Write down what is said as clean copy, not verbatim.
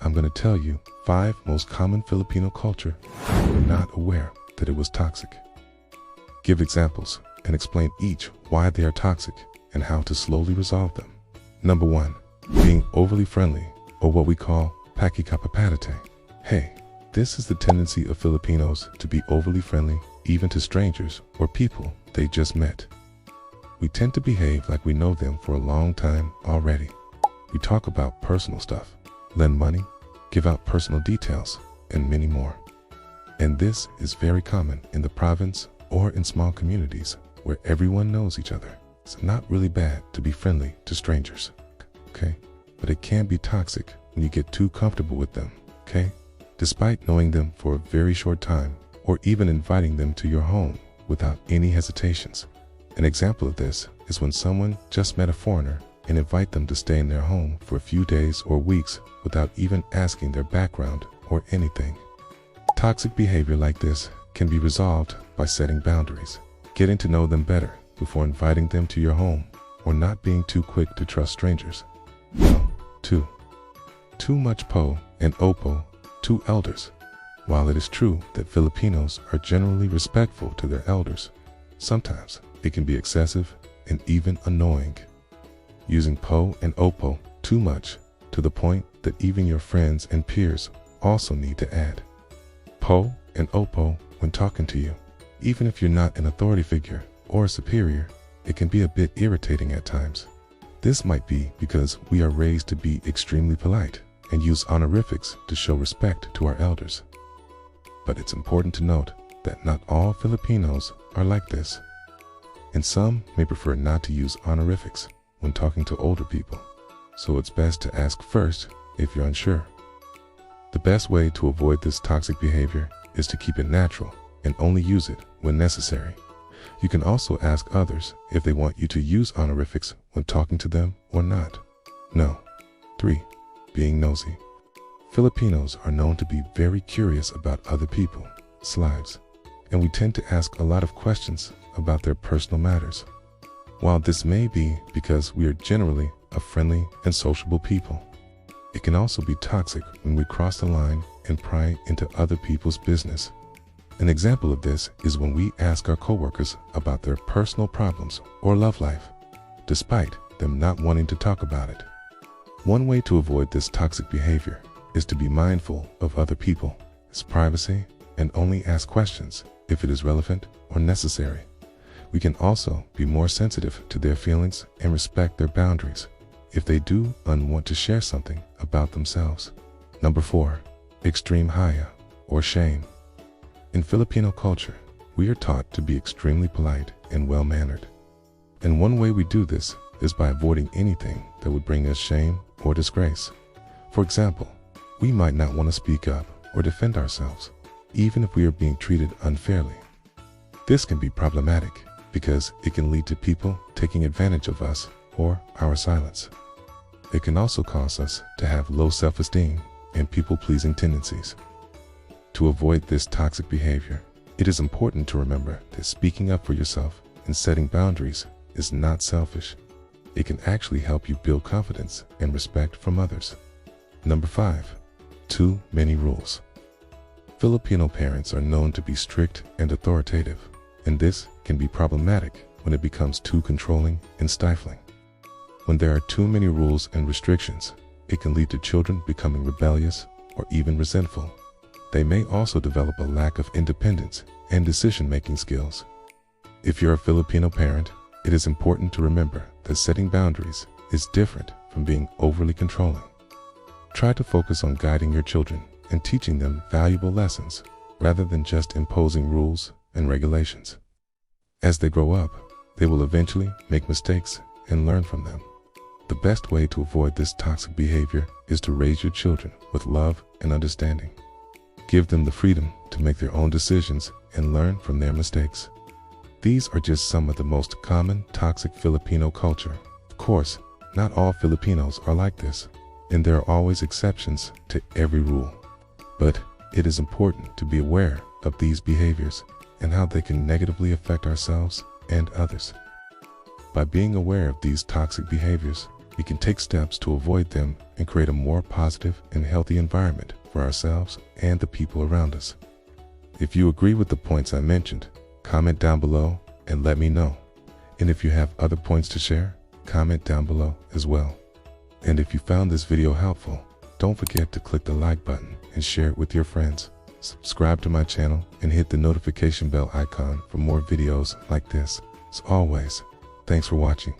I'm going to tell you 5 most common Filipino culture we were not aware that it was toxic. Give examples and explain each why they are toxic and how to slowly resolve them. Number 1. Being overly friendly, or what we call pakikapapatite. Hey, this is the tendency of Filipinos to be overly friendly even to strangers or people they just met. We tend to behave like we know them for a long time already. We talk about personal stuff, lend money, give out personal details, and many more. And this is very common in the province or in small communities where everyone knows each other. It's not really bad to be friendly to strangers, okay? But it can be toxic when you get too comfortable with them, okay? Despite knowing them for a very short time or even inviting them to your home without any hesitations. An example of this is when someone just met a foreigner and invite them to stay in their home for a few days or weeks without even asking their background or anything. Toxic behavior like this can be resolved by setting boundaries, getting to know them better before inviting them to your home, or not being too quick to trust strangers. 2. Too much po and opo to elders. While it is true that Filipinos are generally respectful to their elders, sometimes it can be excessive and even annoying. Using po and opo too much to the point that even your friends and peers also need to add po and opo when talking to you. Even if you're not an authority figure or a superior, it can be a bit irritating at times. This might be because we are raised to be extremely polite and use honorifics to show respect to our elders. But it's important to note that not all Filipinos are like this, and some may prefer not to use honorifics when talking to older people, so it's best to ask first if you're unsure. The best way to avoid this toxic behavior is to keep it natural and only use it when necessary. You can also ask others if they want you to use honorifics when talking to them or not. No. 3. Being nosy. Filipinos are known to be very curious about other people's lives, and we tend to ask a lot of questions about their personal matters. While this may be because we are generally a friendly and sociable people, it can also be toxic when we cross the line and pry into other people's business. An example of this is when we ask our coworkers about their personal problems or love life, despite them not wanting to talk about it. One way to avoid this toxic behavior is to be mindful of other people's privacy and only ask questions if it is relevant or necessary. We can also be more sensitive to their feelings and respect their boundaries if they do want to share something about themselves. Number 4. Extreme haya or shame. In Filipino culture, we are taught to be extremely polite and well-mannered. And one way we do this is by avoiding anything that would bring us shame or disgrace. For example, we might not want to speak up or defend ourselves, even if we are being treated unfairly. This can be problematic because it can lead to people taking advantage of us or our silence. It can also cause us to have low self-esteem and people-pleasing tendencies. To avoid this toxic behavior, it is important to remember that speaking up for yourself and setting boundaries is not selfish. It can actually help you build confidence and respect from others. Number 5. Too many rules. Filipino parents are known to be strict and authoritative, and this can be problematic when it becomes too controlling and stifling. When there are too many rules and restrictions, it can lead to children becoming rebellious or even resentful. They may also develop a lack of independence and decision-making skills. If you're a Filipino parent, it is important to remember that setting boundaries is different from being overly controlling. Try to focus on guiding your children and teaching them valuable lessons rather than just imposing rules and regulations. As they grow up, they will eventually make mistakes and learn from them. The best way to avoid this toxic behavior is to raise your children with love and understanding. Give them the freedom to make their own decisions and learn from their mistakes. These are just some of the most common toxic Filipino culture. Of course, not all Filipinos are like this, and there are always exceptions to every rule. But it is important to be aware of these behaviors and how they can negatively affect ourselves and others. By being aware of these toxic behaviors, we can take steps to avoid them and create a more positive and healthy environment for ourselves and the people around us. If you agree with the points I mentioned, comment down below and let me know. And if you have other points to share, comment down below as well. And if you found this video helpful, don't forget to click the like button and share it with your friends. Subscribe to my channel and hit the notification bell icon for more videos like this. As always, thanks for watching.